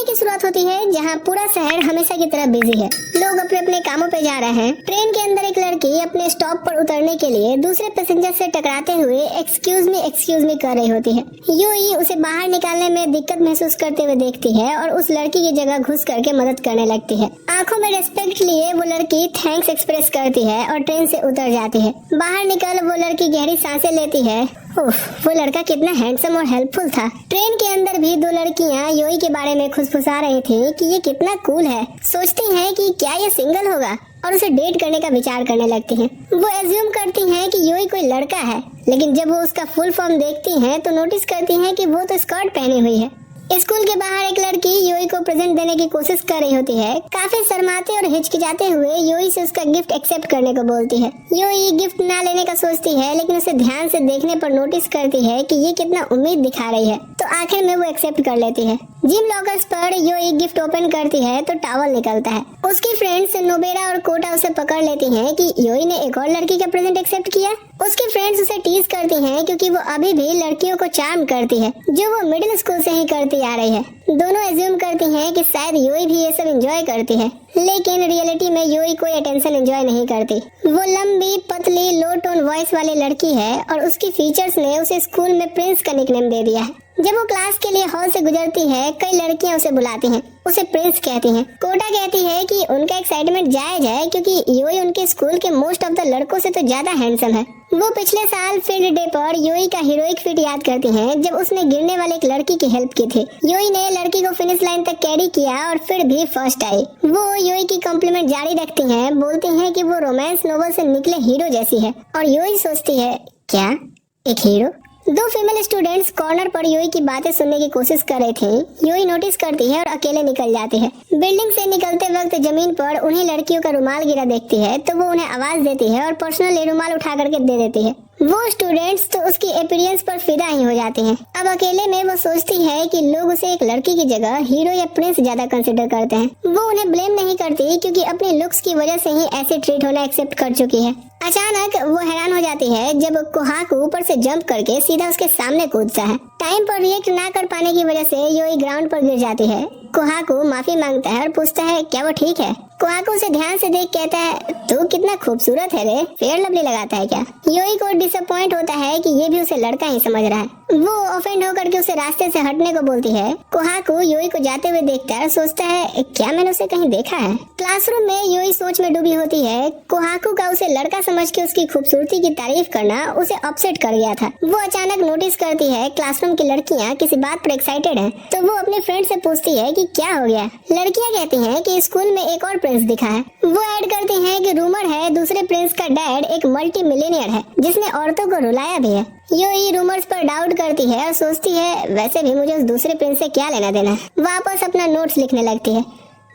की शुरुआत होती है जहाँ पूरा शहर हमेशा की तरह बिजी है। लोग अपने अपने कामों पे जा रहे हैं। ट्रेन के अंदर एक लड़की अपने स्टॉप पर उतरने के लिए दूसरे पैसेंजर से टकराते हुए एक्सक्यूज मी कर रही होती है। यूई उसे बाहर निकालने में दिक्कत महसूस करते हुए देखती है और उस लड़की की जगह घुस करके मदद करने लगती है। आंखों में रेस्पेक्ट लिए वो लड़की थैंक्स एक्सप्रेस करती है और ट्रेन से उतर जाती है। बाहर निकल वो लड़की गहरी सांसें लेती है। वो लड़का कितना हैंडसम और हेल्पफुल था। ट्रेन के अंदर भी दो लड़कियां योई के बारे में खुशफुसा रही थी कि ये कितना कूल है। सोचती हैं कि क्या ये सिंगल होगा और उसे डेट करने का विचार करने लगती हैं। वो एज्यूम करती हैं कि योई कोई लड़का है, लेकिन जब वो उसका फुल फॉर्म देखती हैं तो नोटिस करती हैं कि वो तो स्कर्ट पहनी हुई है। स्कूल के बाहर एक लड़की योई को प्रेजेंट देने की कोशिश कर रही होती है। काफी शर्माते और हिचकिचाते हुए योई से उसका गिफ्ट एक्सेप्ट करने को बोलती है। योई गिफ्ट ना लेने का सोचती है, लेकिन उसे ध्यान से देखने पर नोटिस करती है कि ये कितना उम्मीद दिखा रही है, तो आखिर में वो एक्सेप्ट कर लेती है। जिम लॉकर्स पर योई गिफ्ट ओपन करती है तो टॉवल निकलता है। उसकी फ्रेंड्स नोबेरा और कोटा उसे पकड़ लेती हैं कि योई ने एक और लड़की का प्रेजेंट एक्सेप्ट किया। उसकी फ्रेंड्स उसे टीज करती हैं क्योंकि वो अभी भी लड़कियों को चार्म करती है, जो वो मिडिल स्कूल से ही करती आ रही है। दोनों एज्यूम करती हैं कि शायद योई भी ये सब एंजॉय करती है, लेकिन रियलिटी में योई कोई अटेंशन एंजॉय नहीं करती। वो लंबी, पतली, लो टोन वॉइस वाली लड़की है और उसकी फीचर्स ने उसे स्कूल में प्रिंस का निकनेम दे दिया है। जब वो क्लास के लिए हॉल से गुजरती है, कई लड़कियां उसे बुलाती हैं, उसे प्रिंस कहती हैं। कोटा कहती है कि उनका एक्साइटमेंट जायज है क्योंकि योई उनके स्कूल के मोस्ट ऑफ द लड़कों से तो ज्यादा हैंडसम है। वो पिछले साल फील्ड डे पर योई का हीरोइक फीट याद करती हैं, जब उसने गिरने वाले एक लड़की की हेल्प की थी। योई ने लड़की को फिनिश लाइन तक कैरी किया और फिर भी फर्स्ट आई। वो योई की कॉम्प्लीमेंट जारी रखती हैं, बोलती हैं कि वो रोमांस नोवेल से निकले हीरो जैसी है, और योई सोचती है, क्या एक हीरो? दो फीमेल स्टूडेंट्स कॉर्नर पर योई की बातें सुनने की कोशिश कर रही थी। योई नोटिस करती है और अकेले निकल जाती है। बिल्डिंग से निकलते वक्त जमीन पर उन्हीं लड़कियों का रुमाल गिरा देखती है तो वो उन्हें आवाज देती है और पर्सनली रुमाल उठा करके दे देती है। वो स्टूडेंट्स तो उसकी अपीयरेंस पर फिदा ही हो जाती हैं। अब अकेले में वो सोचती है कि लोग उसे एक लड़की की जगह हीरो या प्रिंस ज्यादा कंसिडर करते हैं। वो उन्हें ब्लेम नहीं करती क्योंकि अपनी लुक्स की वजह से ही ऐसे ट्रीट होना एक्सेप्ट कर चुकी है। अचानक वो हैरान हो जाती है जब कोहाकू ऊपर से जंप करके सीधा उसके सामने कूदता है। टाइम पर रिएक्ट ना कर पाने की वजह से योई ग्राउंड पर गिर जाती है। कोहाकू माफी मांगता है और पूछता है क्या वो ठीक है। कोहाकू उसे ध्यान से देख कहता है, तू कितना खूबसूरत है रे, फेयर लवली लगाता है क्या? योई को डिसअपॉइंट होता है कि ये भी उसे लड़का ही समझ रहा है। वो ऑफेंड होकर के उसे रास्ते से हटने को बोलती है। कोहाकू योई को जाते हुए देखता है और सोचता है, क्या मैंने उसे कहीं देखा है? क्लासरूम में योई सोच में डूबी होती है। कोहाकू का उसे लड़का समझ के उसकी खूबसूरती की तारीफ करना उसे अपसेट कर गया था। वो अचानक नोटिस करती है क्लासरूम की लड़कियां किसी बात पर एक्साइटेड हैं, तो वो अपने फ्रेंड से पूछती है कि क्या हो गया। लड़कियां कहती हैं कि स्कूल में एक और प्रिंस दिखा है। वो ऐड करती हैं कि रूमर है दूसरे प्रिंस का डैड एक मल्टी मिलियनियर है जिसने औरतों को रुलाया भी है। योई रूमर्स पर डाउट करती है और सोचती है वैसे भी मुझे उस दूसरे प्रिंस से क्या लेना देना है। वापस अपना नोट्स लिखने लगती है,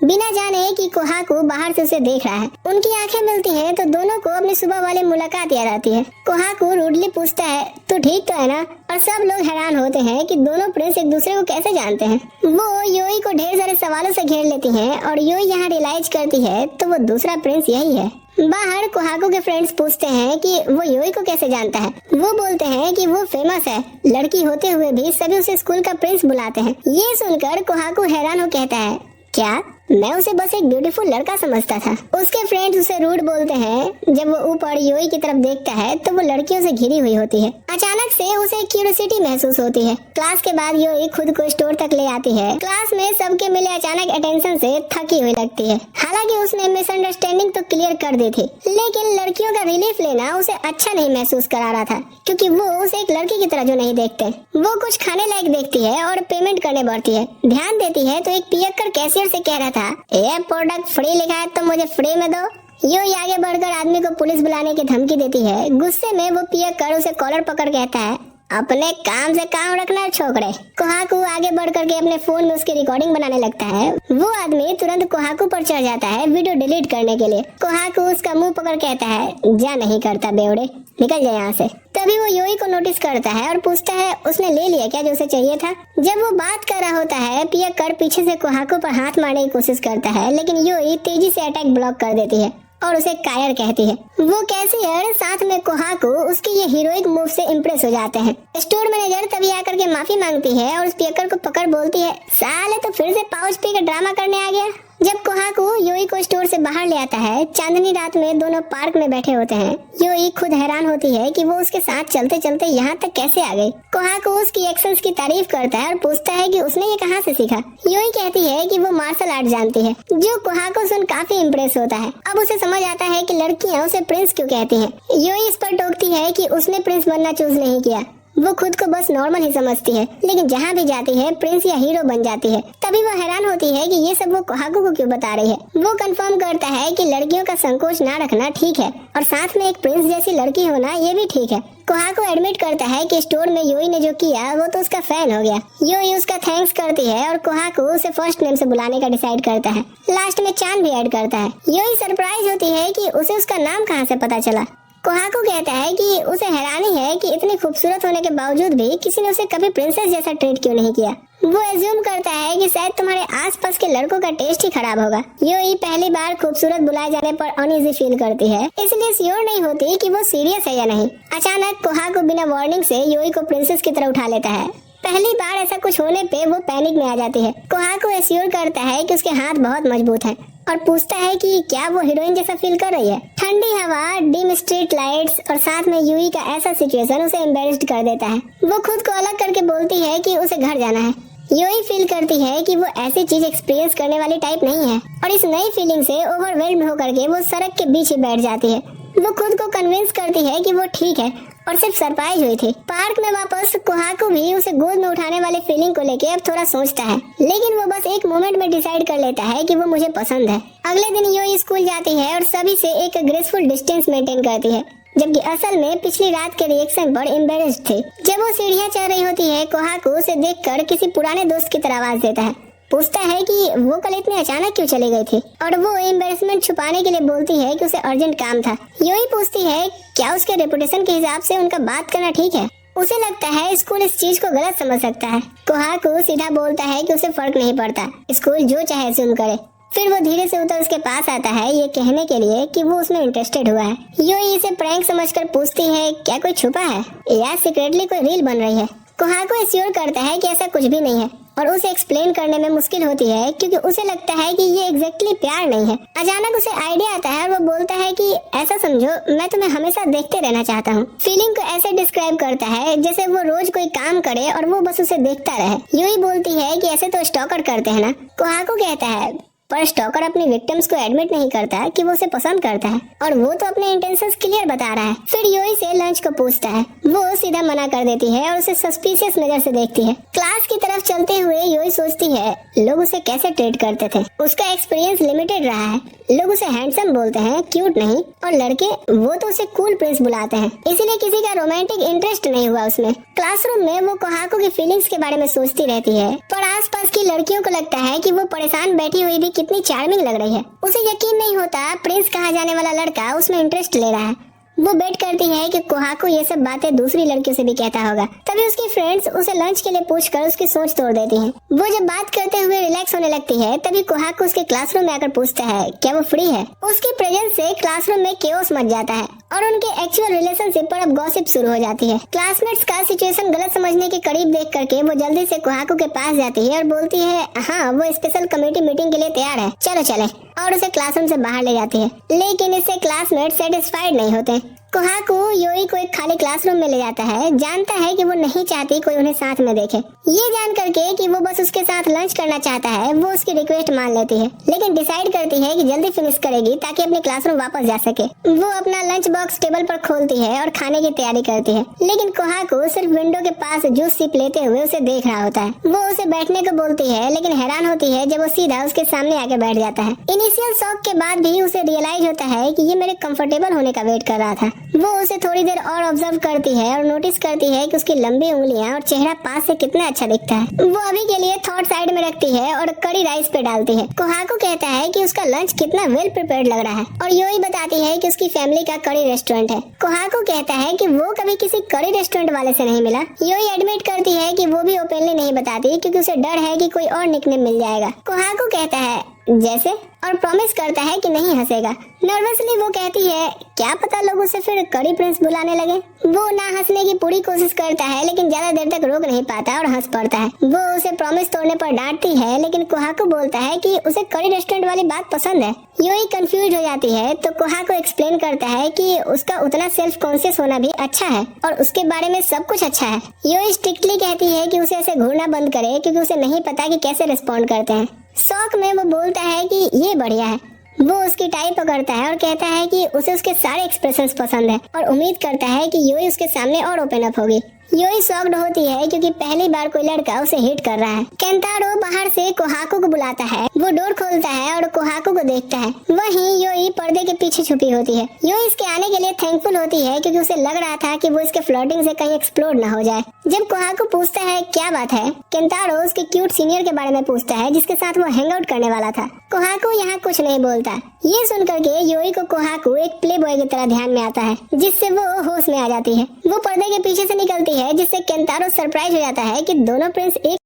बिना जाने कि कोहाकू बाहर से उसे देख रहा है। उनकी आंखें मिलती हैं तो दोनों को अपनी सुबह वाली मुलाकात याद आती है। कोहाकू रूडली पूछता है, तू ठीक तो है ना? और सब लोग हैरान होते हैं कि दोनों प्रिंस एक दूसरे को कैसे जानते हैं। वो योई को ढेर सारे सवालों से घेर लेती हैं और योई यहाँ रियलाइज करती है तो वो दूसरा प्रिंस यही है। बाहर कोहाकू के फ्रेंड्स पूछते हैं कि वो योई को कैसे जानता है। वो बोलते हैं कि वो फेमस है, लड़की होते हुए भी सभी उसे स्कूल का प्रिंस बुलाते हैं। ये सुनकर कोहाकू हैरान हो कहता है, क्या मैं उसे बस एक ब्यूटीफुल लड़का समझता था। उसके फ्रेंड्स उसे रूड बोलते हैं। जब वो ऊपर योई की तरफ देखता है तो वो लड़कियों से घिरी हुई होती है। अचानक से उसे क्यूरियोसिटी महसूस होती है। क्लास के बाद योई खुद को स्टोर तक ले आती है। क्लास में सबके मिले अचानक अटेंशन से थकी हुई लगती है। हालांकि उसने मिसअंडरस्टैंडिंग तो क्लियर कर दी थी, लेकिन लड़कियों का रिलीफ लेना उसे अच्छा नहीं महसूस करा रहा था क्योंकि वो उसे एक लड़की की तरह जो नहीं देखते। वो कुछ खाने लायक देखती है और पेमेंट करने बढ़ती है। ध्यान देती है तो एक पियक्कर कैशियर से कह रहा था, ये प्रोडक्ट फ्री लिखा है तो मुझे फ्री में दो। योई आगे बढ़कर आदमी को पुलिस बुलाने की धमकी देती है। गुस्से में वो पियक्कर उसे कॉलर पकड़ कहता है, अपने काम से काम रखना छोकरे। कोहाकू आगे बढ़ करके अपने फोन में उसकी रिकॉर्डिंग बनाने लगता है। वो आदमी तुरंत कोहाकू पर चढ़ जाता है वीडियो डिलीट करने के लिए। कोहाकू उसका मुंह पकड़ कहता है, जा नहीं करता बेवड़े, निकल जाए यहाँ से। तभी वो योई को नोटिस करता है और पूछता है, उसने ले लिया क्या जो उसे चाहिए था? जब वो बात कर रहा होता है, पियक्कर पीछे से कोहाकू पर हाथ मारने की कोशिश करता है, लेकिन योई तेजी से अटैक ब्लॉक कर देती है और उसे कायर कहती है। वो कैशियर साथ में कोहाको उसके ये हीरोइक मूव से इम्प्रेस हो जाते हैं। स्टोर मैनेजर तभी आकर के माफी मांगती है और उस पियकर को पकड़ बोलती है, साले तो फिर से पाउच पी के ड्रामा करने आ गया। जब कोहाको योई को स्टोर से बाहर ले आता है, चांदनी रात में दोनों पार्क में बैठे होते हैं। योई खुद हैरान होती है कि वो उसके साथ चलते चलते यहाँ तक कैसे आ गई। कोहाको उसकी एक्शंस की तारीफ करता है और पूछता है कि उसने ये कहाँ से सीखा। योई कहती है कि वो मार्शल आर्ट जानती है, जो कोहाको सुन काफी इम्प्रेस होता है। अब उसे समझ आता है कि लड़कियाँ उसे प्रिंस क्यों कहती है। योई इस पर टोकती है कि उसने प्रिंस बनना चूज नहीं किया, वो खुद को बस नॉर्मल ही समझती है, लेकिन जहाँ भी जाती है प्रिंस या हीरो बन जाती है। तभी वो हैरान होती है कि ये सब वो कोहाको को क्यों बता रही है। वो कंफर्म करता है कि लड़कियों का संकोच ना रखना ठीक है और साथ में एक प्रिंस जैसी लड़की होना ये भी ठीक है। कोहाको एडमिट करता है कि स्टोर में योई ने जो किया वो तो उसका फैन हो गया। योई उसका थैंक्स करती है और कोहाको उसे फर्स्ट नेम से बुलाने का डिसाइड करता है। लास्ट में चांद भी ऐड करता है। योई सरप्राइज होती है कि उसे उसका नाम कहाँ से पता चला। कोहाको कहता है कि उसे हैरानी है कि इतनी खूबसूरत होने के बावजूद भी किसी ने उसे कभी प्रिंसेस जैसा ट्रीट क्यों नहीं किया। वो एज्यूम करता है कि शायद तुम्हारे आसपास के लड़कों का टेस्ट ही खराब होगा। योई पहली बार खूबसूरत बुलाए जाने पर अनईजी फील करती है, इसलिए श्योर नहीं होती कि वो सीरियस है या नहीं। अचानक कोहाको बिना वार्निंग से योई को प्रिंसेस की तरह उठा लेता है। पहली बार ऐसा कुछ होने पे वो पैनिक में आ जाती है। कोहाको एश्योर करता है कि उसके हाथ बहुत मजबूत हैं और पूछता है कि क्या वो हीरोइन जैसा फील कर रही है। ठंडी हवा, डिम स्ट्रीट लाइट्स और साथ में यूई का ऐसा सिचुएशन उसे एम्बेरेस्ड कर देता है। वो खुद को अलग करके बोलती है कि उसे घर जाना है। यूई फील करती है कि वो ऐसी चीज एक्सपीरियंस करने वाली टाइप नहीं है और इस नई फीलिंग से ओवरवेल्म होकर के वो सड़क के बीच ही बैठ जाती है। वो खुद को कन्विंस करती है कि वो ठीक है और सिर्फ सरप्राइज हुई थी। पार्क में वापस कोहाको भी उसे गोद में उठाने वाले फीलिंग को लेके अब थोड़ा सोचता है, लेकिन वो बस एक मोमेंट में डिसाइड कर लेता है कि वो मुझे पसंद है। अगले दिन योई स्कूल जाती है और सभी से एक ग्रेसफुल डिस्टेंस मेंटेन करती है, जबकि असल में पिछली रात के रिएक्शन पर एम्बेरेस्ड थी। जब वो सीढ़ियाँ चढ़ रही होती है, कोहाको उसे देखकर किसी पुराने दोस्त की तरह आवाज देता है। पूछता है कि वो कल इतने अचानक क्यों चली गई थी और वो एम्बेरसमेंट छुपाने के लिए बोलती है कि उसे अर्जेंट काम था। योई पूछती है क्या उसके रेपुटेशन के हिसाब से उनका बात करना ठीक है। उसे लगता है स्कूल इस चीज को गलत समझ सकता है। कोहाको सीधा बोलता है कि उसे फर्क नहीं पड़ता, स्कूल जो चाहे अज्यूम करे। फिर वो धीरे से उतर उसके पास आता है ये कहने के लिए कि वो उसमें इंटरेस्टेड हुआ है। योई इसे प्रैंक समझकर पूछती है क्या कोई छुपा है या सीक्रेटली कोई रील बन रही है। कोहाको एश्योर करता है कि ऐसा कुछ भी नहीं है और उसे एक्सप्लेन करने में मुश्किल होती है क्योंकि उसे लगता है कि ये एग्जैक्टली प्यार नहीं है। अचानक उसे आइडिया आता है और वो बोलता है कि ऐसा समझो मैं तुम्हें हमेशा देखते रहना चाहता हूँ। फीलिंग को ऐसे डिस्क्राइब करता है जैसे वो रोज कोई काम करे और वो बस उसे देखता रहे। यूं ही बोलती है कि ऐसे तो स्टॉकर करते हैं ना। कोहाको कहता है पर स्टॉकर अपनी विक्टिम्स को एडमिट नहीं करता कि वो उसे पसंद करता है और वो तो अपने इंटेंशंस क्लियर बता रहा है। फिर योई से लंच को पूछता है, वो सीधा मना कर देती है और उसे सस्पिशियस नजर से देखती है। क्लास की तरफ चलते हुए योई सोचती है लोग उसे कैसे ट्रीट करते थे। उसका एक्सपीरियंस लिमिटेड रहा है, लोग उसे हैंडसम बोलते हैं, क्यूट नहीं, और लड़के वो तो उसे कूल प्रिंस बुलाते हैं, इसीलिए किसी का रोमांटिक इंटरेस्ट नहीं हुआ उसमें। क्लासरूम में वो कोहाको की फीलिंग्स के बारे में सोचती रहती है, पर आसपास की लड़कियों को लगता है कि वो परेशान बैठी हुई भी कितनी चार्मिंग लग रही है। उसे यकीन नहीं होता प्रिंस कहा जाने वाला लड़का उसमें इंटरेस्ट ले रहा है। वो बेट करती है कि कोहाको ये सब बातें दूसरी लड़कियों से भी कहता होगा। तभी उसकी फ्रेंड्स उसे लंच के लिए पूछकर उसकी सोच तोड़ देती हैं। वो जब बात करते हुए रिलैक्स होने लगती है तभी कोहाको उसके क्लासरूम में आकर पूछता है क्या वो फ्री है। उसकी प्रेजेंस से क्लासरूम में केओस मच जाता है और उनके एक्चुअल रिलेशनशिप पर अब गॉसिप शुरू हो जाती है। क्लासमेट्स का सिचुएशन गलत समझने के करीब देख करके वो जल्दी से कोहाको के पास जाती है और बोलती है हाँ वो स्पेशल कमेटी मीटिंग के लिए तैयार है, चलो चले, और उसे क्लासरूम से बाहर ले जाती है। लेकिन इससे क्लासमेट सेटिस्फाइड नहीं होते। कोहाको योई को एक खाली क्लासरूम में ले जाता है, जानता है कि वो नहीं चाहती कोई उन्हें साथ में देखे। ये जान करके कि वो बस उसके साथ लंच करना चाहता है, वो उसकी रिक्वेस्ट मान लेती है, लेकिन डिसाइड करती है कि जल्दी फिनिश करेगी ताकि अपने क्लासरूम वापस जा सके। वो अपना लंच बॉक्स टेबल पर खोलती है और खाने की तैयारी करती है, लेकिन कोहाको सिर्फ विंडो के पास जूस सिप लेते हुए उसे देख रहा होता है। वो उसे बैठने को बोलती है, लेकिन हैरान होती है जब वो सीधा उसके सामने आके बैठ जाता है। इनिशियल शॉक के बाद भी उसे रियलाइज होता है कि ये मेरे कंफर्टेबल होने का वेट कर रहा था। वो उसे थोड़ी देर और ऑब्जर्व करती है और नोटिस करती है कि उसकी लंबी उंगलियां और चेहरा पास से कितना अच्छा दिखता है। वो अभी के लिए थॉट साइड में रखती है और कड़ी राइस पे डालती है। कोहाको कहता है कि उसका लंच कितना वेल प्रिपेयर्ड लग रहा है और योई बताती है कि उसकी फैमिली का कड़ी रेस्टोरेंट है। कोहाको कहता है कि वो कभी किसी कड़ी रेस्टोरेंट वाले से नहीं मिला। योई एडमिट करती है कि वो भी ओपनली नहीं बताती क्योंकि उसे डर है कि कोई और निकनेम मिल जाएगा। कोहाको कहता है जैसे, और प्रॉमिस करता है कि नहीं हंसेगा। नर्वसली वो कहती है क्या पता लोग उसे फिर कड़ी प्रिंस बुलाने लगे। वो ना हंसने की पूरी कोशिश करता है लेकिन ज्यादा देर तक रोक नहीं पाता और हंस पड़ता है। वो उसे प्रॉमिस तोड़ने पर डांटती है लेकिन कोहाकू बोलता है कि उसे कड़ी रेस्टोरेंट वाली बात पसंद है। यूई कंफ्यूज हो जाती है तो कोहाकू एक्सप्लेन करता है कि उसका उतना सेल्फ कॉन्शियस होना भी अच्छा है और उसके बारे में सब कुछ अच्छा है। यूई स्ट्रिक्टली कहती है कि उसे ऐसे घूरना बंद करे क्योंकि उसे नहीं पता कि कैसे रिस्पॉन्ड करते हैं। शौक में वो बोलता है कि ये बढ़िया है। वो उसकी टाई पकड़ता है और कहता है कि उसे उसके सारे एक्सप्रेशंस पसंद है और उम्मीद करता है कि यूई उसके सामने और ओपन अप होगी। यूई शॉक्ड होती है क्योंकि पहली बार कोई लड़का उसे हिट कर रहा है। केंतारो बाहर से कोहाकू को बुलाता है। वो डोर खोलता है और कोहाकू को देखता है। वहीं यूई पर्दे के पीछे छुपी होती है। यूई इसके आने के लिए थैंकफुल होती है क्योंकि उसे लग रहा था कि वो इसके फ्लर्टिंग से कहीं एक्सप्लोड ना हो जाए। जब कोहाकू पूछता है क्या बात है, केंतारो उसके क्यूट सीनियर के बारे में पूछता है जिसके साथ वो हैंग आउट करने वाला था। कोहाकू यहाँ कुछ नहीं बोलता। ये सुनकर के यूई को कोहाकू एक प्ले बॉय की तरह ध्यान में आता है जिससे वो होश में आ जाती है। वो पर्दे के पीछे से निकलती है जिससे केंतारो सरप्राइज हो जाता है कि दोनों प्रिंस एक